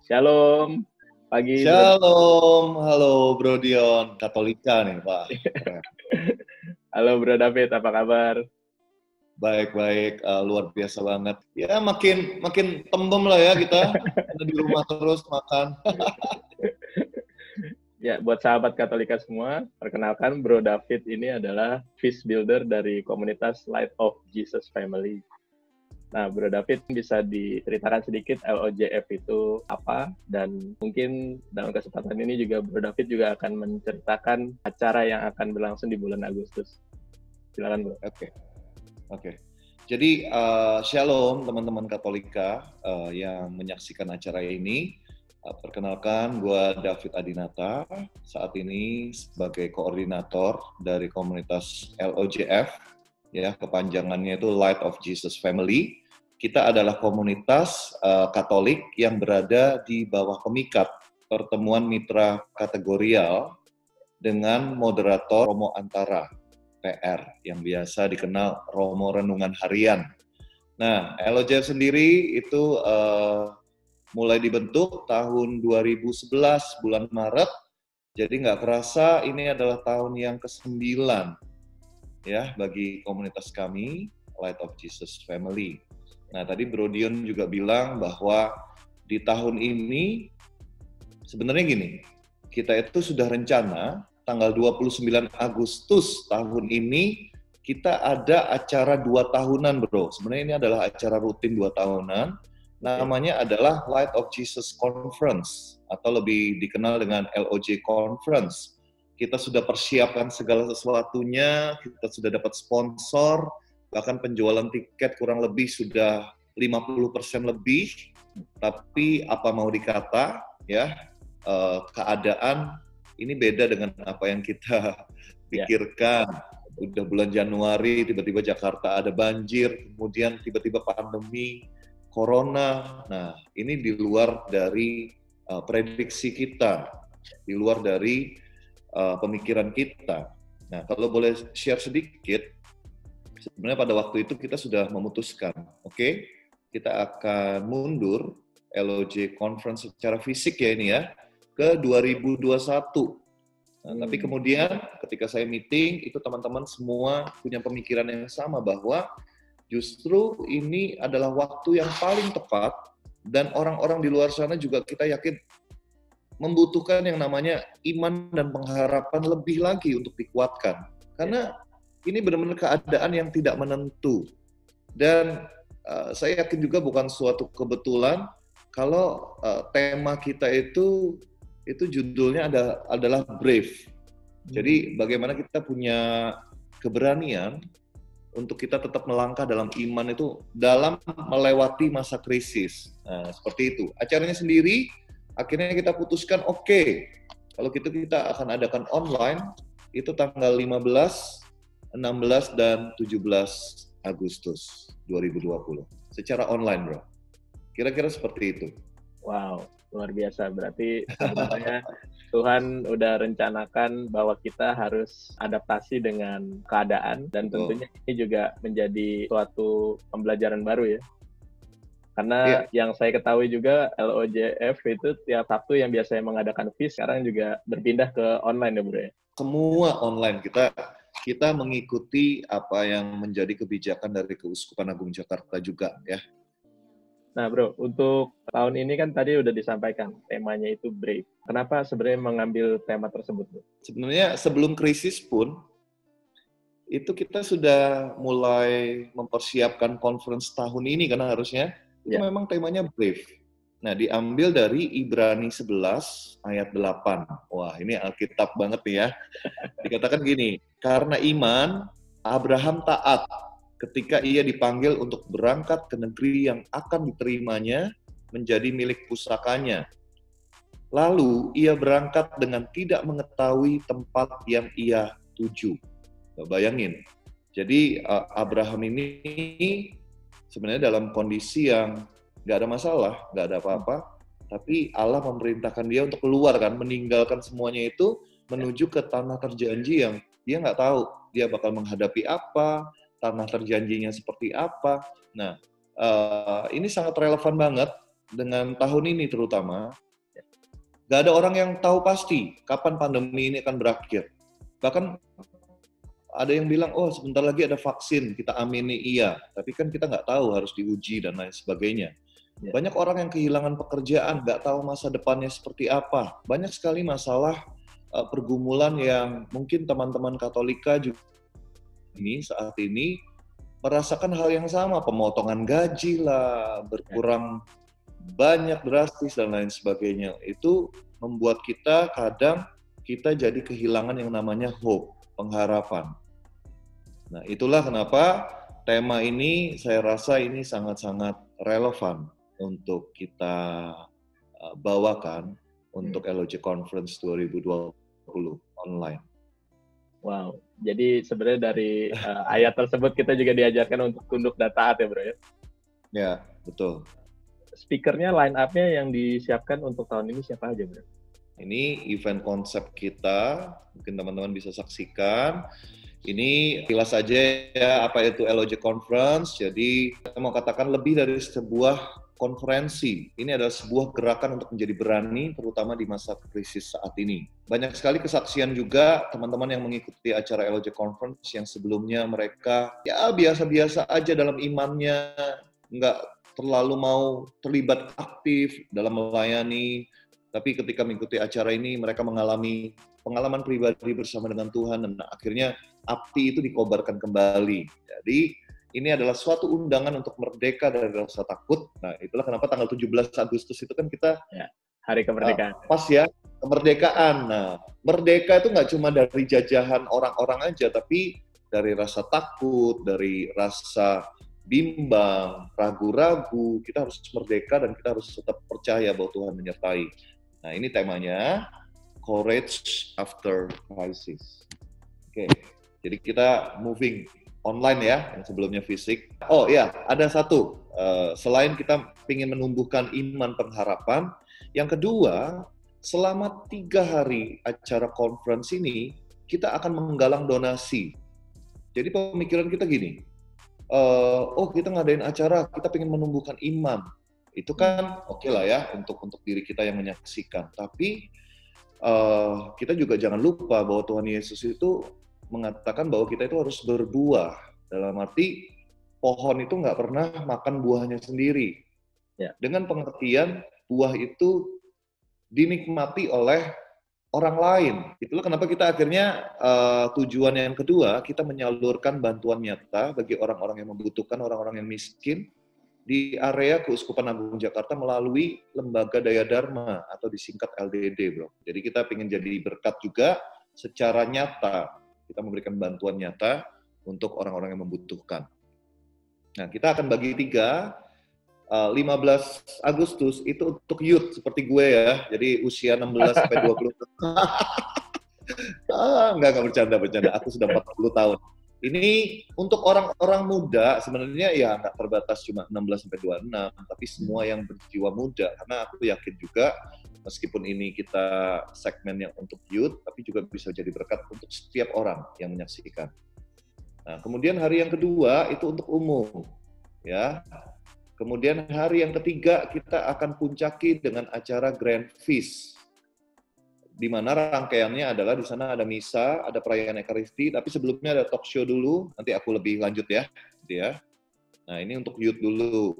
Shalom, pagi Bro. Shalom, halo Bro Dion, Katolika nih Pak. Halo Bro David, apa kabar? Baik-baik, luar biasa banget. Ya makin tembem lah ya kita, karena di rumah terus makan. Ya, buat sahabat Katolika semua, perkenalkan Bro David ini adalah Feast Builder dari komunitas Light of Jesus Family. Nah, Bro David bisa diceritakan sedikit LOJF itu apa, dan mungkin dalam kesempatan ini juga Bro David juga akan menceritakan acara yang akan berlangsung di bulan Agustus. Silakan Bro. Oke. Jadi Shalom teman-teman Katolika yang menyaksikan acara ini. Perkenalkan, gue David Adinata, saat ini sebagai koordinator dari komunitas LOJF, ya kepanjangannya itu Light of Jesus Family. Kita adalah komunitas Katolik yang berada di bawah pemikat Pertemuan Mitra Kategorial dengan moderator Romo Antara PR yang biasa dikenal Romo Renungan Harian. Nah, LOJF sendiri itu mulai dibentuk tahun 2011 bulan Maret, jadi nggak kerasa ini adalah tahun yang ke-9 ya bagi komunitas kami Light of Jesus Family. Nah tadi Bro Dion juga bilang bahwa di tahun ini sebenarnya gini, kita itu sudah rencana tanggal 29 Agustus tahun ini kita ada acara 2 tahunan Bro. Sebenarnya ini adalah acara rutin 2 tahunan. Namanya adalah Light of Jesus Conference atau lebih dikenal dengan LOJ Conference. Kita sudah persiapkan segala sesuatunya, kita sudah dapat sponsor, bahkan penjualan tiket kurang lebih sudah 50% lebih. Tapi apa mau dikata, ya keadaan ini beda dengan apa yang kita pikirkan. Udah bulan Januari, tiba-tiba Jakarta ada banjir, kemudian tiba-tiba pandemi, Corona. Nah, ini di luar dari prediksi kita, di luar dari pemikiran kita. Nah, kalau boleh share sedikit, sebenarnya pada waktu itu kita sudah memutuskan, oke, kita akan mundur LOJ Conference secara fisik ya ini ya, ke 2021. Nah, tapi kemudian ketika saya meeting, itu teman-teman semua punya pemikiran yang sama bahwa justru ini adalah waktu yang paling tepat dan orang-orang di luar sana juga kita yakin membutuhkan yang namanya iman dan pengharapan lebih lagi untuk dikuatkan. Karena ini benar-benar keadaan yang tidak menentu. Dan saya yakin juga bukan suatu kebetulan kalau tema kita itu judulnya adalah brave. Jadi bagaimana kita punya keberanian untuk kita tetap melangkah dalam iman itu dalam melewati masa krisis. Nah, seperti itu. Acaranya sendiri, akhirnya kita putuskan, oke, kalau gitu kita akan adakan online, itu tanggal 15, 16, dan 17 Agustus 2020. Secara online, Bro. Kira-kira seperti itu. Wow, luar biasa. Berarti sebenarnya Tuhan udah rencanakan bahwa kita harus adaptasi dengan keadaan dan tentunya ini juga menjadi suatu pembelajaran baru ya. Karena yang saya ketahui juga LOJF itu tiap Sabtu yang biasanya mengadakan feast sekarang juga berpindah ke online ya Bro ya. Semua online, kita mengikuti apa yang menjadi kebijakan dari Keuskupan Agung Jakarta juga ya. Nah Bro, untuk tahun ini kan tadi udah disampaikan temanya itu brave. Kenapa sebenarnya mengambil tema tersebut Bro? Sebenarnya sebelum krisis pun itu kita sudah mulai mempersiapkan conference tahun ini karena harusnya itu memang temanya brave. Nah, diambil dari Ibrani 11 ayat 8. Wah, ini Alkitab banget nih ya. Dikatakan gini, karena iman Abraham taat ketika ia dipanggil untuk berangkat ke negeri yang akan diterimanya menjadi milik pusakanya. Lalu ia berangkat dengan tidak mengetahui tempat yang ia tuju. Bayangin, jadi Abraham ini sebenarnya dalam kondisi yang nggak ada masalah, nggak ada apa-apa, tapi Allah memerintahkan dia untuk keluar kan, meninggalkan semuanya itu menuju ke tanah terjanji yang dia nggak tahu dia bakal menghadapi apa, tanah terjanjinya seperti apa. Nah, ini sangat relevan banget dengan tahun ini terutama, nggak ada orang yang tahu pasti kapan pandemi ini akan berakhir. Bahkan ada yang bilang, oh sebentar lagi ada vaksin, kita amini iya. Tapi kan kita nggak tahu, harus diuji dan lain sebagainya. Banyak orang yang kehilangan pekerjaan, nggak tahu masa depannya seperti apa. Banyak sekali masalah pergumulan yang mungkin teman-teman Katolika juga saat ini merasakan hal yang sama. Pemotongan gaji lah, berkurang banyak drastis dan lain sebagainya. Itu membuat kita kadang kita jadi kehilangan yang namanya hope, pengharapan. Nah, itulah kenapa tema ini saya rasa ini sangat-sangat relevan untuk kita bawakan untuk LOJ Conference 2020 online. Wow, jadi sebenarnya dari ayat tersebut kita juga diajarkan untuk tunduk dan taat ya bro ya? Ya, betul. Speakernya, line up-nya yang disiapkan untuk tahun ini siapa aja bro? Ini event konsep kita, mungkin teman-teman bisa saksikan. Ini jelas saja ya apa itu LOJ Conference. Jadi saya mau katakan lebih dari sebuah konferensi. Ini adalah sebuah gerakan untuk menjadi berani, terutama di masa krisis saat ini. Banyak sekali kesaksian juga teman-teman yang mengikuti acara LOJ Conference yang sebelumnya mereka ya biasa-biasa aja dalam imannya, nggak terlalu mau terlibat aktif dalam melayani. Tapi ketika mengikuti acara ini, mereka mengalami pengalaman pribadi bersama dengan Tuhan, dan akhirnya api itu dikobarkan kembali. Jadi, ini adalah suatu undangan untuk merdeka dari rasa takut. Nah, itulah kenapa tanggal 17 Agustus itu kan kita... Ya, Hari Kemerdekaan. Pas ya, kemerdekaan. Nah, merdeka itu nggak cuma dari jajahan orang-orang aja, tapi dari rasa takut, dari rasa bimbang, ragu-ragu. Kita harus merdeka dan kita harus tetap percaya bahwa Tuhan menyertai. Nah, ini temanya, Courage After Crisis. Oke, jadi kita moving online ya, yang sebelumnya fisik. Oh ya, ada satu. Selain kita ingin menumbuhkan iman pengharapan, yang kedua, selama 3 hari acara conference ini, kita akan menggalang donasi. Jadi pemikiran kita gini, oh kita ngadain acara, kita ingin menumbuhkan iman. Itu kan oke lah ya untuk diri kita yang menyaksikan. Tapi kita juga jangan lupa bahwa Tuhan Yesus itu mengatakan bahwa kita itu harus berbuah. Dalam arti pohon itu nggak pernah makan buahnya sendiri. Ya. Dengan pengertian buah itu dinikmati oleh orang lain. Itulah kenapa kita akhirnya tujuan yang kedua, kita menyalurkan bantuan nyata bagi orang-orang yang membutuhkan, orang-orang yang miskin, di area Keuskupan Agung Jakarta melalui Lembaga Daya Dharma atau disingkat LDD, bro. Jadi kita ingin jadi berkat juga secara nyata. Kita memberikan bantuan nyata untuk orang-orang yang membutuhkan. Nah, kita akan bagi 3. 15 Agustus itu untuk youth seperti gue ya. Jadi usia 16 sampai 20. Enggak bercanda. Aku sudah 40 tahun. Ini untuk orang-orang muda sebenarnya ya nggak terbatas cuma 16 sampai 26, tapi semua yang berjiwa muda. Karena aku yakin juga meskipun ini kita segmennya untuk youth, tapi juga bisa jadi berkat untuk setiap orang yang menyaksikan. Nah, kemudian hari yang kedua itu untuk umum, ya. Kemudian hari yang ketiga kita akan puncaki dengan acara Grand Feast, di mana rangkaiannya adalah di sana ada misa, ada perayaan Ekaristi, tapi sebelumnya ada talk show dulu, nanti aku lebih lanjut ya. Nah, ini untuk youth dulu.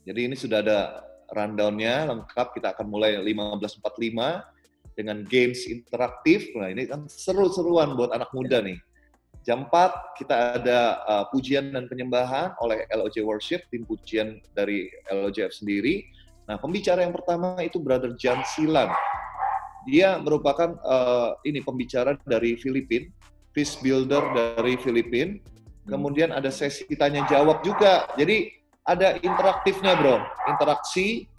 Jadi ini sudah ada rundown-nya lengkap, kita akan mulai 15.45 dengan games interaktif. Nah, ini kan seru-seruan buat anak muda nih. Jam 4 kita ada pujian dan penyembahan oleh LOJ Worship, tim pujian dari LOJF sendiri. Nah, pembicara yang pertama itu Brother Jan Silan. Dia merupakan pembicara dari Filipina, Peace Builder dari Filipina. Kemudian ada sesi tanya jawab juga. Jadi ada interaktifnya, bro. Interaksi.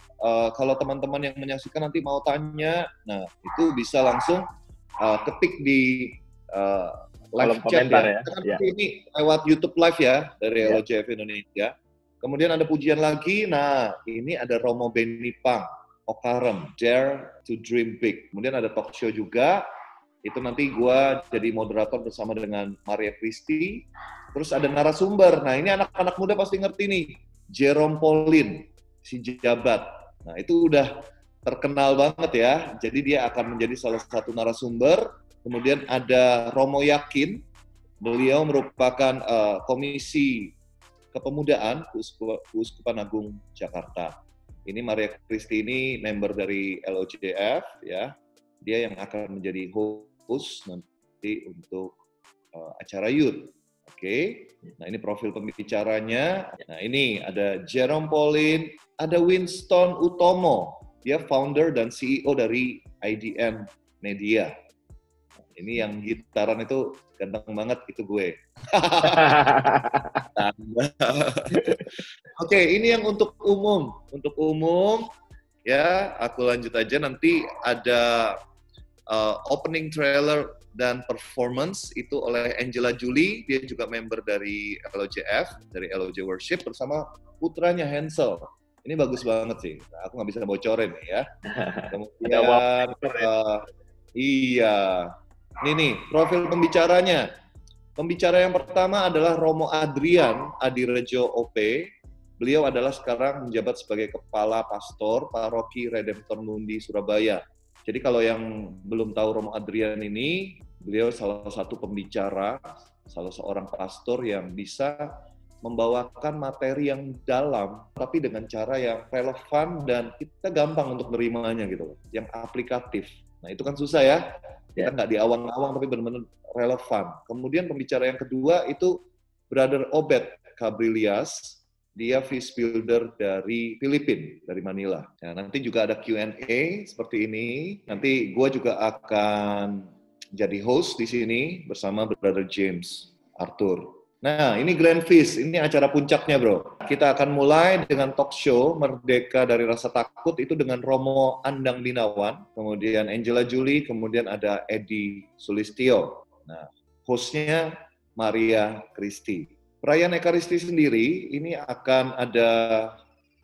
Kalau teman-teman yang menyaksikan nanti mau tanya, nah itu bisa langsung ketik di live chat ya. Ya. Ini lewat YouTube Live ya dari LOJF Indonesia. Kemudian ada pujian lagi. Nah ini ada Romo Benipang. Okarem, Dare to Dream Big. Kemudian ada talk show juga, itu nanti gue jadi moderator bersama dengan Maria Christy. Terus ada narasumber, nah ini anak-anak muda pasti ngerti nih, Jerome Pauline, si jabat. Nah, itu udah terkenal banget ya. Jadi dia akan menjadi salah satu narasumber. Kemudian ada Romo Yakin, beliau merupakan Komisi Kepemudaan Keuskupan Agung Jakarta. Ini Maria Christi ini member dari LOJF ya. Dia yang akan menjadi host nanti untuk acara youth. Oke. Nah, ini profil pembicaranya. Nah, ini ada Jerome Pauline, ada Winston Utomo. Dia founder dan CEO dari IDN Media. Ini yang gitaran itu ganteng banget, itu gue. Oke, ini yang untuk umum. Untuk umum, ya aku lanjut aja. Nanti ada opening trailer dan performance itu oleh Angela Julie. Dia juga member dari LOJF, dari LOJ Worship, bersama putranya Hansel. Ini bagus banget sih. Nah, aku nggak bisa bocorin ya. Kemudian, iya. Ini nih, profil pembicaranya. Pembicara yang pertama adalah Romo Adrian Adirejo OP. Beliau adalah sekarang menjabat sebagai Kepala Pastor Paroki Redemptor Mundi Surabaya. Jadi kalau yang belum tahu Romo Adrian ini, beliau salah satu pembicara, salah seorang pastor yang bisa membawakan materi yang dalam, tapi dengan cara yang relevan dan kita gampang untuk menerimanya gitu, yang aplikatif. Nah itu kan susah ya, kita nggak di awang-awang tapi benar-benar relevan. Kemudian pembicara yang kedua itu Brother Obed Cabrilias, dia fish builder dari Filipina, dari Manila. Nah, nanti juga ada Q&A seperti ini. Nanti gue juga akan jadi host di sini bersama Brother James Arthur. Nah, ini Grand Feast, ini acara puncaknya, bro. Kita akan mulai dengan talk show Merdeka dari Rasa Takut, itu dengan Romo Andang Binawan, kemudian Angela Julie, kemudian ada Edi Sulistyo. Nah, hostnya Maria Christi. Perayaan Ekaristi sendiri, ini akan ada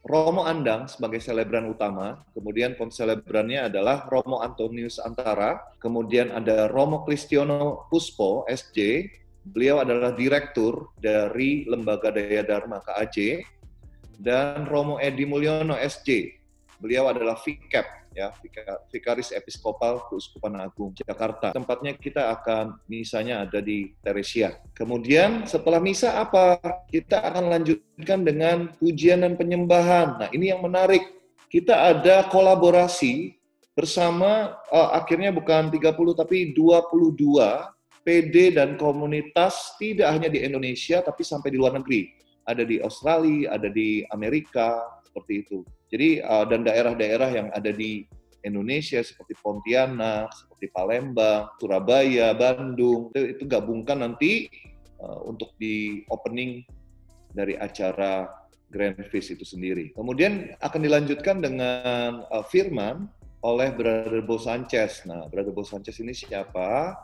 Romo Andang sebagai selebran utama, kemudian konselebrannya adalah Romo Antonius Antara, kemudian ada Romo Kristiono Puspo, SJ, beliau adalah direktur dari Lembaga Daya Dharma KAJ, dan Romo Edi Mulyono SJ, beliau adalah VCAP, ya, Vikaris Episkopal Keuskupan Agung Jakarta. Tempatnya kita akan misanya ada di Teresia. Kemudian setelah misa apa? Kita akan lanjutkan dengan pujian dan penyembahan. Nah ini yang menarik. Kita ada kolaborasi bersama akhirnya bukan 30 tapi 22 PD dan komunitas tidak hanya di Indonesia tapi sampai di luar negeri. Ada di Australia, ada di Amerika, seperti itu. Jadi dan daerah-daerah yang ada di Indonesia seperti Pontianak, seperti Palembang, Surabaya, Bandung, itu gabungkan nanti untuk di opening dari acara Grand Feast itu sendiri. Kemudian akan dilanjutkan dengan firman oleh Brother Bo Sanchez. Nah, Brother Bo Sanchez ini siapa?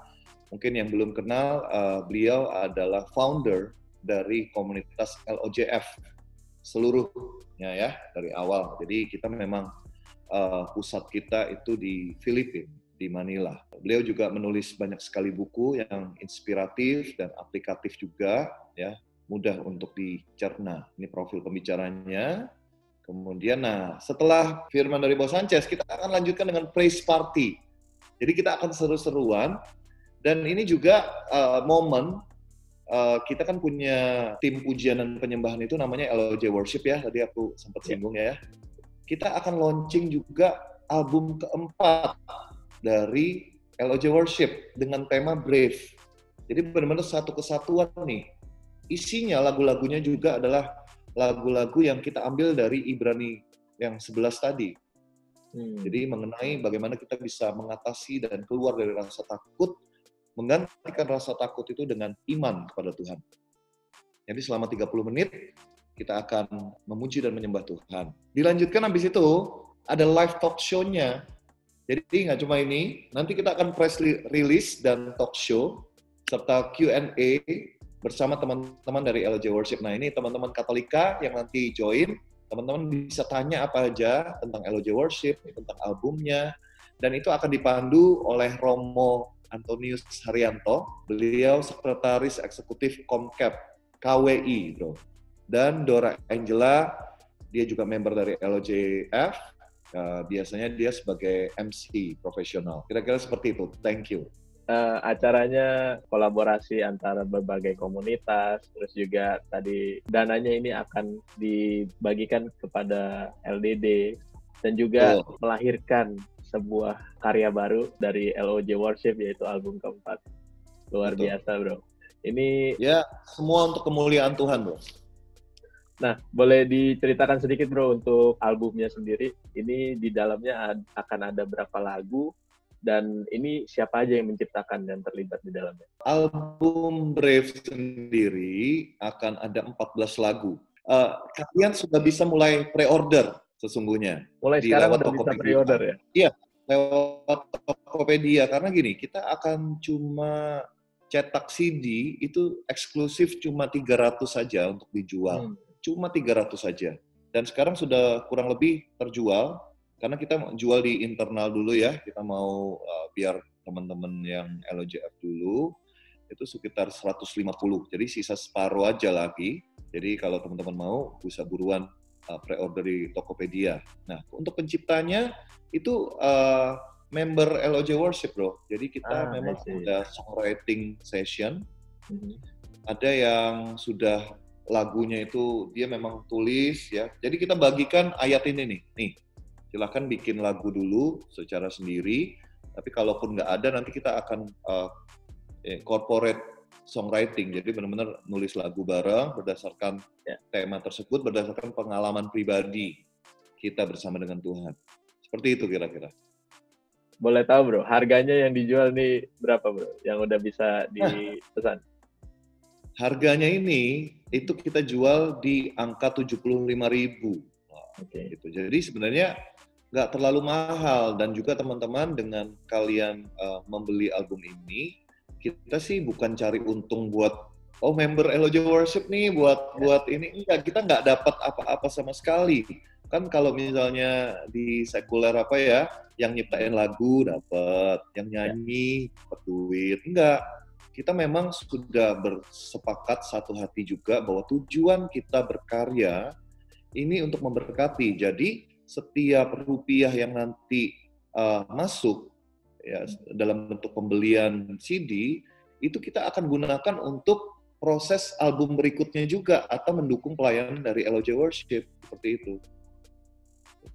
Mungkin yang belum kenal, beliau adalah founder dari komunitas LOJF seluruhnya ya, dari awal. Jadi kita memang pusat kita itu di Filipina, di Manila. Beliau juga menulis banyak sekali buku yang inspiratif dan aplikatif juga, ya, mudah untuk dicerna. Ini profil pembicaranya. Kemudian, nah, setelah firman dari Bo Sanchez, kita akan lanjutkan dengan praise party. Jadi kita akan seru-seruan. Dan ini juga momen, kita kan punya tim pujian dan penyembahan itu namanya LOJ Worship ya, tadi aku sempat singgung ya. Kita akan launching juga album keempat dari LOJ Worship dengan tema Brave. Jadi benar-benar satu kesatuan nih. Isinya lagu-lagunya juga adalah lagu-lagu yang kita ambil dari Ibrani yang 11 tadi. Jadi mengenai bagaimana kita bisa mengatasi dan keluar dari rasa takut, menggantikan rasa takut itu dengan iman kepada Tuhan. Jadi selama 30 menit kita akan memuji dan menyembah Tuhan. Dilanjutkan habis itu ada live talk show-nya. Jadi nggak cuma ini, nanti kita akan press release dan talk show serta Q&A bersama teman-teman dari LOJ Worship. Nah ini teman-teman Katolika yang nanti join, teman-teman bisa tanya apa aja tentang LOJ Worship, tentang albumnya, dan itu akan dipandu oleh Romo Antonius Haryanto, beliau sekretaris eksekutif Komcap KWI, bro. Dan Dora Angela, dia juga member dari LOJF, Biasanya dia sebagai MC profesional. Kira-kira seperti itu. Thank you. Acaranya kolaborasi antara berbagai komunitas, terus juga tadi dananya ini akan dibagikan kepada LDD dan juga melahirkan sebuah karya baru dari LOJ Worship, yaitu album keempat. Luar biasa, bro. Ini ya, semua untuk kemuliaan Tuhan, bro. Nah, boleh diceritakan sedikit, bro, untuk albumnya sendiri. Ini di dalamnya akan ada berapa lagu, dan ini siapa aja yang menciptakan dan terlibat di dalamnya? Album Brave sendiri akan ada 14 lagu. Kalian sudah bisa mulai pre-order sesungguhnya. Mulai sekarang udah bisa pre-order ya? Iya, lewat Tokopedia. Karena gini, kita akan cuma cetak CD itu eksklusif cuma 300 saja untuk dijual. Cuma 300 saja. Dan sekarang sudah kurang lebih terjual. Karena kita jual di internal dulu ya, kita mau biar teman-teman yang LOJF dulu, itu sekitar 150, jadi sisa separuh aja lagi. Jadi kalau teman-teman mau, bisa buruan pre-order di Tokopedia. Nah, untuk penciptanya, itu member LOJ Worship, bro. Jadi kita memang ada songwriting session, ada yang sudah lagunya itu dia memang tulis ya. Jadi kita bagikan ayat ini nih. Silahkan bikin lagu dulu secara sendiri, tapi kalaupun nggak ada, nanti kita akan corporate songwriting, jadi benar-benar nulis lagu bareng berdasarkan tema tersebut, berdasarkan pengalaman pribadi kita bersama dengan Tuhan. Seperti itu kira-kira. Boleh tahu, bro, harganya yang dijual nih berapa, bro? Yang udah bisa dipesan? Harganya ini, itu kita jual di angka 75.000. Gitu. Jadi sebenarnya nggak terlalu mahal, dan juga teman-teman dengan kalian membeli album ini, kita sih bukan cari untung buat member LOJ Worship nih buat ini, enggak, kita nggak dapat apa-apa sama sekali. Kan kalau misalnya di sekuler apa ya, yang nyiptain lagu dapat, yang nyanyi dapat duit, enggak. Kita memang sudah bersepakat satu hati juga bahwa tujuan kita berkarya ini untuk memberkati. Jadi setiap rupiah yang nanti masuk ya dalam bentuk pembelian CD, itu kita akan gunakan untuk proses album berikutnya juga, atau mendukung pelayanan dari LOJ Worship, seperti itu.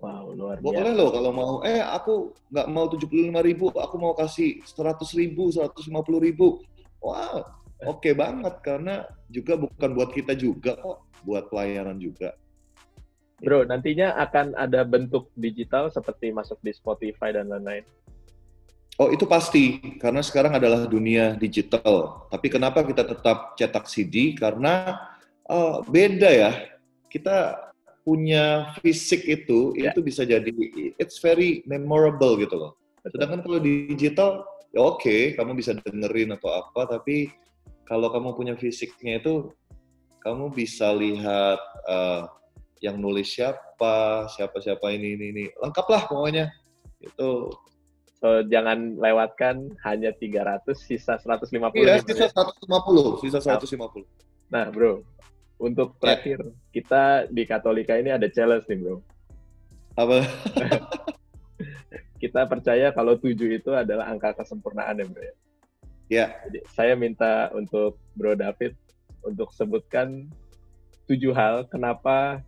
Wow, luar biasa. Boleh loh kalau mau, aku nggak mau 75.000, aku mau kasih 100.000, 150.000. Wow, oke banget, karena juga bukan buat kita juga kok, buat pelayanan juga. Bro, nantinya akan ada bentuk digital seperti masuk di Spotify dan lain-lain? Oh, itu pasti, karena sekarang adalah dunia digital. Tapi kenapa kita tetap cetak CD? Karena beda ya, kita punya fisik itu bisa jadi, it's very memorable gitu loh. Sedangkan kalau digital, ya oke, kamu bisa dengerin atau apa, tapi kalau kamu punya fisiknya itu, kamu bisa lihat yang nulis siapa ini, lengkap lah pokoknya. Itu. So, jangan lewatkan hanya 300, sisa 150. Iya, sisa 150. Nah, bro, untuk terakhir, kita di Katolika ini ada challenge nih, bro. Apa? Kita percaya kalau 7 itu adalah angka kesempurnaan ya, bro ya? Ya. Jadi, saya minta untuk Bro David untuk sebutkan 7 hal kenapa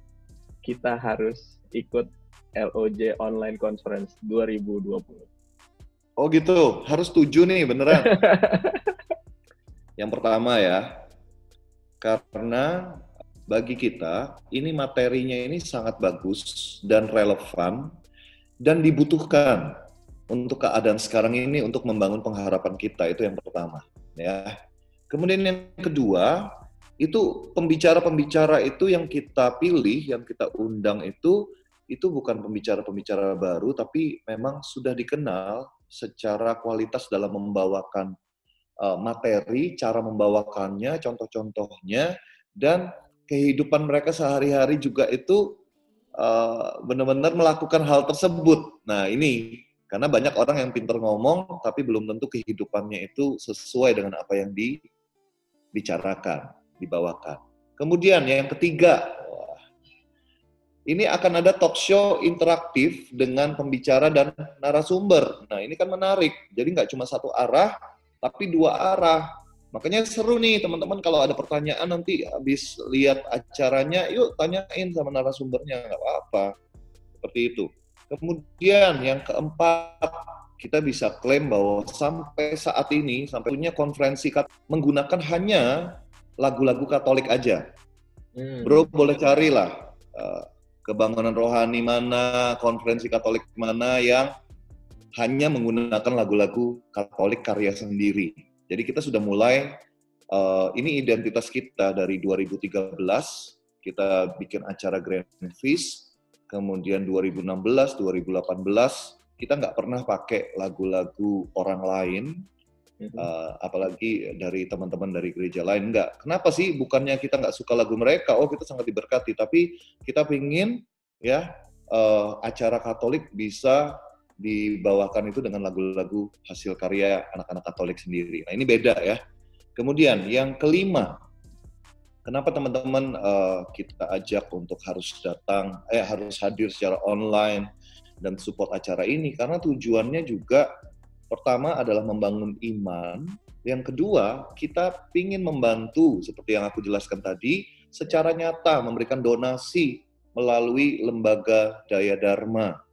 kita harus ikut LOJ Online Conference 2020. Oh gitu, harus 7 nih, beneran. Yang pertama ya, karena bagi kita, ini materinya ini sangat bagus dan relevan dan dibutuhkan untuk keadaan sekarang ini untuk membangun pengharapan kita, itu yang pertama. Ya. Kemudian yang kedua, itu pembicara-pembicara itu yang kita pilih, yang kita undang itu bukan pembicara-pembicara baru, tapi memang sudah dikenal secara kualitas dalam membawakan materi, cara membawakannya, contoh-contohnya, dan kehidupan mereka sehari-hari juga itu benar-benar melakukan hal tersebut. Nah ini, karena banyak orang yang pintar ngomong, tapi belum tentu kehidupannya itu sesuai dengan apa yang dibicarakan, dibawakan. Kemudian yang ketiga, ini akan ada talk show interaktif dengan pembicara dan narasumber. Nah, ini kan menarik. Jadi nggak cuma satu arah, tapi dua arah. Makanya seru nih teman-teman, kalau ada pertanyaan nanti habis lihat acaranya, yuk tanyain sama narasumbernya, nggak apa-apa. Seperti itu. Kemudian yang keempat, kita bisa klaim bahwa sampai saat ini, sampai punya konferensi menggunakan hanya lagu-lagu Katolik aja. Bro, boleh carilah kebangunan rohani mana, konferensi Katolik mana yang hanya menggunakan lagu-lagu Katolik karya sendiri. Jadi kita sudah mulai, ini identitas kita dari 2013, kita bikin acara Grand Feast, kemudian 2016, 2018, kita nggak pernah pakai lagu-lagu orang lain, apalagi dari teman-teman dari gereja lain, nggak. Kenapa sih? Bukannya kita nggak suka lagu mereka, kita sangat diberkati, tapi kita pingin ya acara Katolik bisa dibawakan itu dengan lagu-lagu hasil karya anak-anak Katolik sendiri. Nah, ini beda ya. Kemudian yang kelima, kenapa teman-teman kita ajak untuk harus hadir secara online dan support acara ini? Karena tujuannya juga pertama adalah membangun iman. Yang kedua, kita ingin membantu seperti yang aku jelaskan tadi secara nyata, memberikan donasi melalui lembaga Daya Dharma.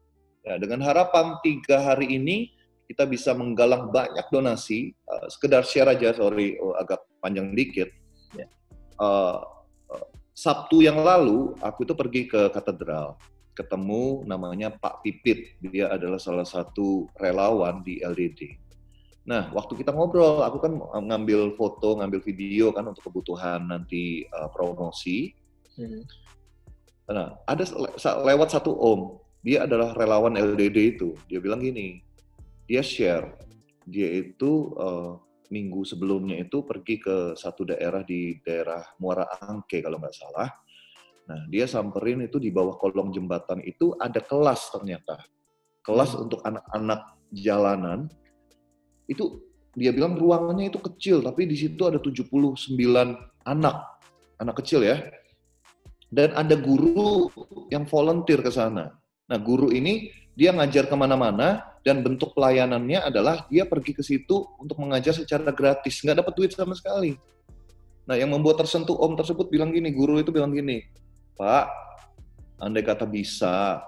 Ya, dengan harapan 3 hari ini kita bisa menggalang banyak donasi. Sekedar share aja, agak panjang dikit. Yeah. Sabtu yang lalu aku itu pergi ke katedral, ketemu namanya Pak Pipit. Dia adalah salah satu relawan di LDD. Nah, waktu kita ngobrol, aku kan ngambil foto, ngambil video kan untuk kebutuhan nanti promosi. Nah, ada lewat satu om. Dia adalah relawan LDD itu. Dia bilang gini, dia share, dia itu minggu sebelumnya itu pergi ke satu daerah di daerah Muara Angke kalau nggak salah. Nah, dia samperin itu di bawah kolong jembatan itu ada kelas ternyata. Kelas untuk anak-anak jalanan. Itu dia bilang ruangannya itu kecil, tapi di situ ada 79 anak kecil ya. Dan ada guru yang volunteer ke sana. Nah, guru ini dia ngajar kemana-mana dan bentuk pelayanannya adalah dia pergi ke situ untuk mengajar secara gratis, nggak dapat duit sama sekali. Nah, yang membuat tersentuh om tersebut bilang gini, guru itu bilang gini, Pak, andai kata bisa,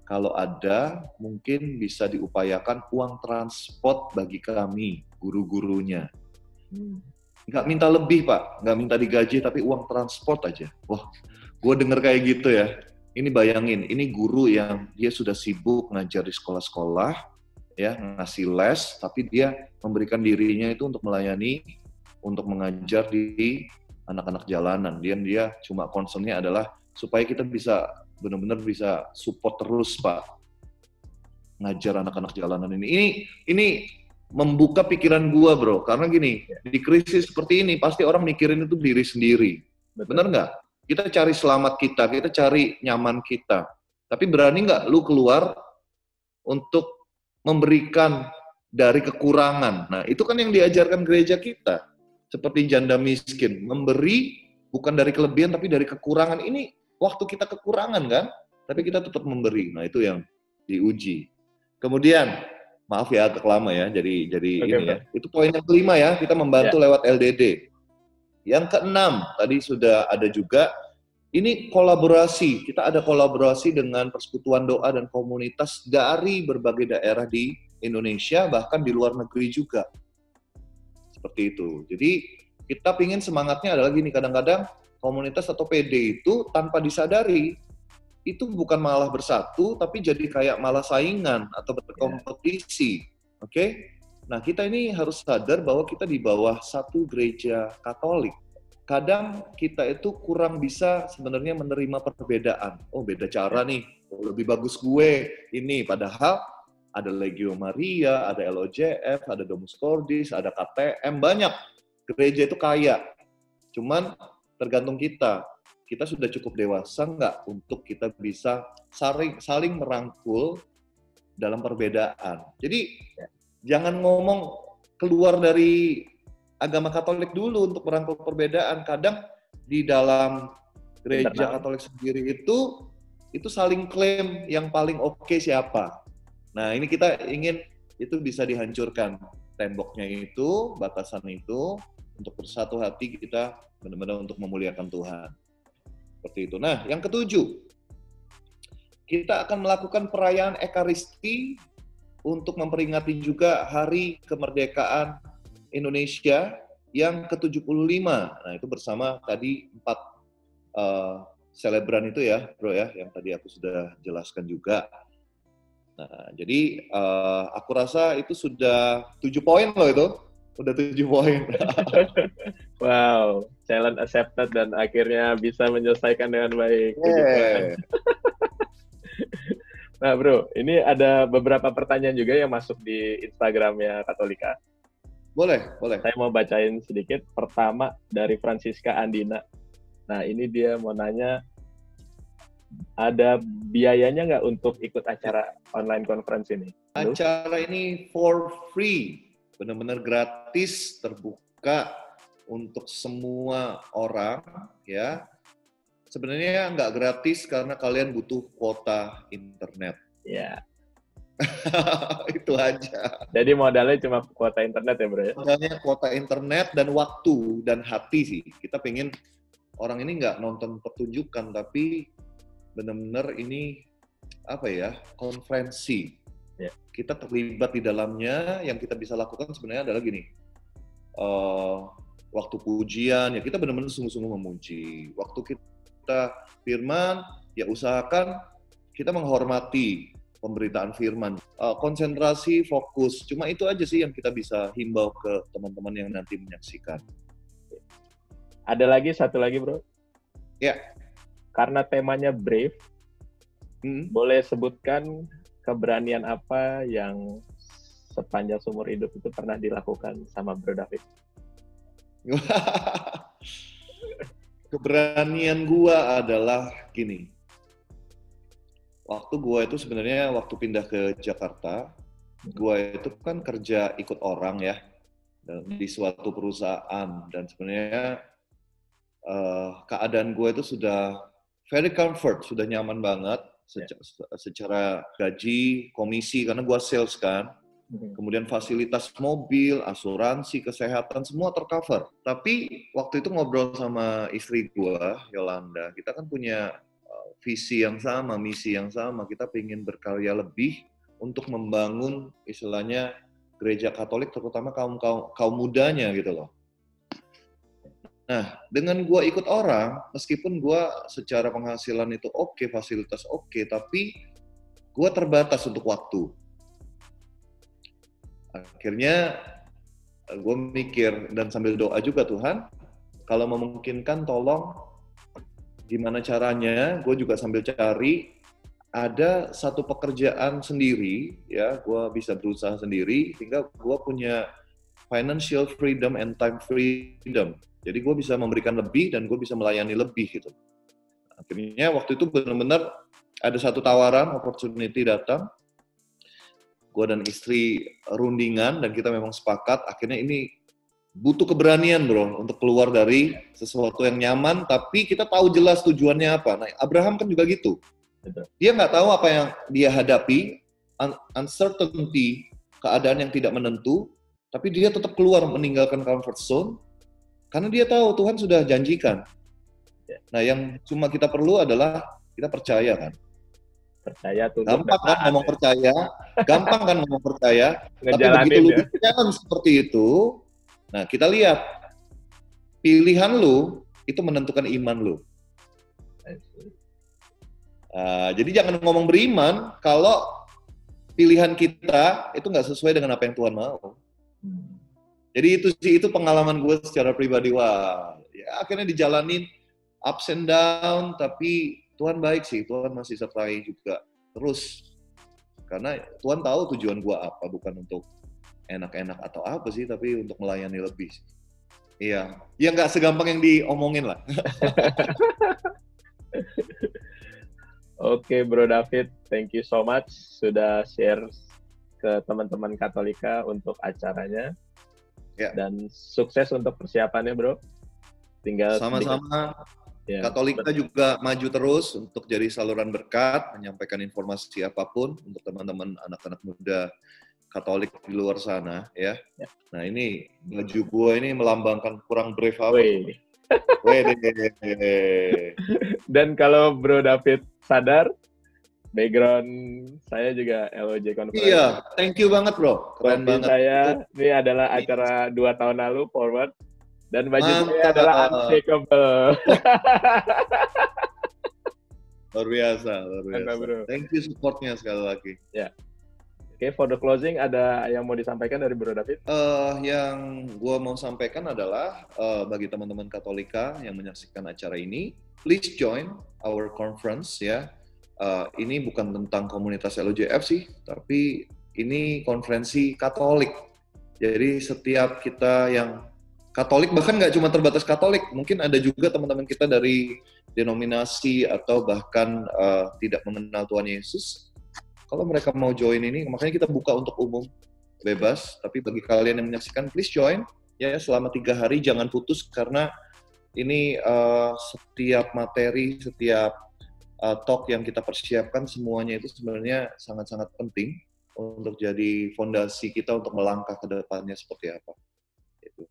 kalau ada mungkin bisa diupayakan uang transport bagi kami, guru-gurunya. Nggak minta lebih Pak, nggak minta digaji, tapi uang transport aja. Wah, gue denger kayak gitu ya. Ini bayangin, ini guru yang dia sudah sibuk ngajar di sekolah-sekolah, ya ngasih les, tapi dia memberikan dirinya itu untuk melayani, untuk mengajar di anak-anak jalanan. Dia cuma concernnya adalah supaya kita bisa benar-benar bisa support terus Pak, ngajar anak-anak jalanan ini. Ini membuka pikiran gua bro, karena gini, di krisis seperti ini pasti orang mikirin itu diri sendiri, benar nggak? Kita cari selamat kita cari nyaman kita. Tapi berani nggak lu keluar untuk memberikan dari kekurangan? Nah, itu kan yang diajarkan gereja kita. Seperti janda miskin. Memberi bukan dari kelebihan, tapi dari kekurangan. Ini waktu kita kekurangan kan? Tapi kita tetap memberi. Nah, itu yang diuji. Kemudian, maaf ya agak lama ya, jadi ini ya. Itu poin yang kelima ya, kita membantu lewat LDD. Yang keenam, tadi sudah ada juga, ini kolaborasi. Kita ada kolaborasi dengan persekutuan doa dan komunitas dari berbagai daerah di Indonesia, bahkan di luar negeri juga. Seperti itu. Jadi kita pingin semangatnya adalah gini, kadang-kadang komunitas atau PD itu tanpa disadari, itu bukan malah bersatu, tapi jadi kayak malah saingan atau berkompetisi. Oke? Nah, kita ini harus sadar bahwa kita di bawah satu gereja Katolik. Kadang kita itu kurang bisa sebenarnya menerima perbedaan. Oh, beda cara nih. Oh, lebih bagus gue ini. Padahal ada Legio Maria, ada LOJF, ada Domus Cordis, ada KTM, banyak. Gereja itu kaya. Cuman tergantung kita. Kita sudah cukup dewasa nggak untuk kita bisa saling merangkul dalam perbedaan. Jadi jangan ngomong keluar dari agama Katolik dulu untuk merangkul perbedaan. Kadang di dalam gereja Katolik sendiri itu itu saling klaim yang paling oke siapa. Nah, ini kita ingin itu bisa dihancurkan. Temboknya itu, batasan itu, untuk bersatu hati kita benar-benar untuk memuliakan Tuhan. Seperti itu. Nah, yang ketujuh, kita akan melakukan perayaan Ekaristi untuk memperingati juga Hari Kemerdekaan Indonesia yang ke-75. Nah, itu bersama tadi 4 selebran itu ya, bro ya, yang tadi aku sudah jelaskan juga. Nah, jadi aku rasa itu sudah 7 poin loh itu. Udah 7 poin. Wow, challenge accepted dan akhirnya bisa menyelesaikan dengan baik. 7 poin. Nah bro, ini ada beberapa pertanyaan juga yang masuk di Instagramnya Katolika. Boleh. Saya mau bacain sedikit. Pertama dari Francisca Andina. Nah ini dia mau nanya, ada biayanya nggak untuk ikut acara online conference ini? Acara ini for free, benar-benar gratis, terbuka untuk semua orang, ya. Sebenarnya nggak gratis karena kalian butuh kuota internet. Ya. Itu aja. Jadi modalnya cuma kuota internet ya bro ya? Modalnya kuota internet dan waktu dan hati sih. Kita pengen orang ini nggak nonton pertunjukan, tapi benar-benar ini apa ya, konferensi. Ya. Kita terlibat di dalamnya. Yang kita bisa lakukan sebenarnya adalah gini, waktu pujian ya kita benar-benar sungguh-sungguh memuji. Waktu kita firman ya usahakan kita menghormati pemberitaan firman, konsentrasi, fokus. Cuma itu aja sih yang kita bisa himbau ke teman-teman yang nanti menyaksikan. Ada lagi, satu lagi bro. Ya. Karena temanya brave, boleh sebutkan keberanian apa yang sepanjang seumur hidup itu pernah dilakukan sama Bro David? Keberanian gua adalah gini. Waktu gua itu sebenarnya waktu pindah ke Jakarta, gua itu kan kerja ikut orang ya di suatu perusahaan, dan sebenarnya keadaan gua itu sudah very comfort, sudah nyaman banget secara gaji, komisi karena gua sales kan. Kemudian fasilitas mobil, asuransi, kesehatan, semua tercover. Tapi waktu itu ngobrol sama istri gua, Yolanda, kita kan punya visi yang sama, misi yang sama. Kita ingin berkarya lebih untuk membangun istilahnya gereja Katolik, terutama kaum mudanya gitu loh. Nah, dengan gua ikut orang, meskipun gua secara penghasilan itu oke, fasilitas oke, tapi gua terbatas untuk waktu. Akhirnya gue mikir dan sambil doa juga, Tuhan, kalau memungkinkan tolong gimana caranya, gue juga sambil cari ada satu pekerjaan sendiri, ya, gue bisa berusaha sendiri, sehingga gue punya financial freedom and time freedom. Jadi gue bisa memberikan lebih dan gue bisa melayani lebih gitu. Akhirnya waktu itu benar-benar ada satu tawaran, opportunity datang. Gue dan istri rundingan dan kita memang sepakat, akhirnya ini butuh keberanian bro untuk keluar dari sesuatu yang nyaman, tapi kita tahu jelas tujuannya apa. Nah, Abraham kan juga gitu. Dia nggak tahu apa yang dia hadapi, uncertainty, keadaan yang tidak menentu, tapi dia tetap keluar meninggalkan comfort zone, karena dia tahu Tuhan sudah janjikan. Nah, yang cuma kita perlu adalah kita percaya kan. Percaya tuh. Gampang kan ngomong percaya, gampang kan ngomong percaya, tapi begitu lu berjalan seperti itu, nah kita lihat pilihan lu itu menentukan iman lu. Jadi jangan ngomong beriman kalau pilihan kita itu nggak sesuai dengan apa yang Tuhan mau. Jadi itu pengalaman gue secara pribadi. Wah, ya akhirnya dijalanin ups and down, tapi Tuhan baik sih, Tuhan masih sertai juga terus. Karena Tuhan tahu tujuan gua apa, bukan untuk enak-enak atau apa sih, tapi untuk melayani lebih. Iya, ya nggak segampang yang diomongin lah. Oke, Bro David, thank you so much sudah share ke teman-teman Katolika untuk acaranya. Ya. Dan sukses untuk persiapannya, Bro. Tinggal sama-sama. Ya, Katolika juga maju terus untuk jadi saluran berkat, menyampaikan informasi apapun untuk teman-teman anak-anak muda Katolik di luar sana, ya. ya. Nah ini baju gua ini melambangkan kurang brave apa tuh? Wih. Wede. Dan kalau Bro David sadar, background saya juga LOJ Conference. Iya, thank you banget bro, keren Topi banget. saya ini adalah acara 2 tahun lalu, Forward. Dan baju saya Mantap. adalah Unshakable. Luar biasa, luar biasa. Mantap, bro. Thank you supportnya sekali lagi. Ya. Oke, for the closing ada yang mau disampaikan dari Bro David? Yang gue mau sampaikan adalah bagi teman-teman Katolika yang menyaksikan acara ini, please join our conference ya. Ini bukan tentang komunitas LOJF sih, tapi ini konferensi Katolik. Jadi setiap kita yang Katolik, bahkan nggak cuma terbatas Katolik, mungkin ada juga teman-teman kita dari denominasi atau bahkan tidak mengenal Tuhan Yesus. Kalau mereka mau join ini, makanya kita buka untuk umum, bebas. Tapi bagi kalian yang menyaksikan, please join. Ya, selama 3 hari jangan putus karena ini setiap materi, setiap talk yang kita persiapkan semuanya itu sebenarnya sangat-sangat penting untuk jadi fondasi kita untuk melangkah ke depannya seperti apa. Gitu.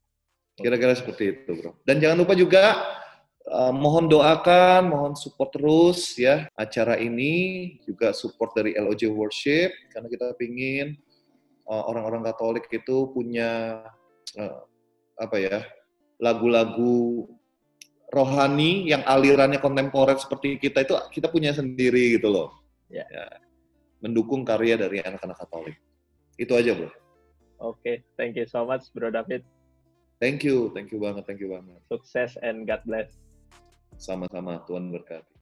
Kira-kira seperti itu, bro. Dan jangan lupa juga mohon doakan, mohon support terus ya acara ini, juga support dari LOJ Worship karena kita pingin orang-orang Katolik itu punya lagu-lagu rohani yang alirannya kontemporer seperti kita itu kita punya sendiri gitu loh. Ya. Mendukung karya dari anak-anak Katolik. Itu aja, bro. Oke, thank you so much Bro David. Thank you banget. Sukses and God bless. Sama-sama, Tuhan berkati.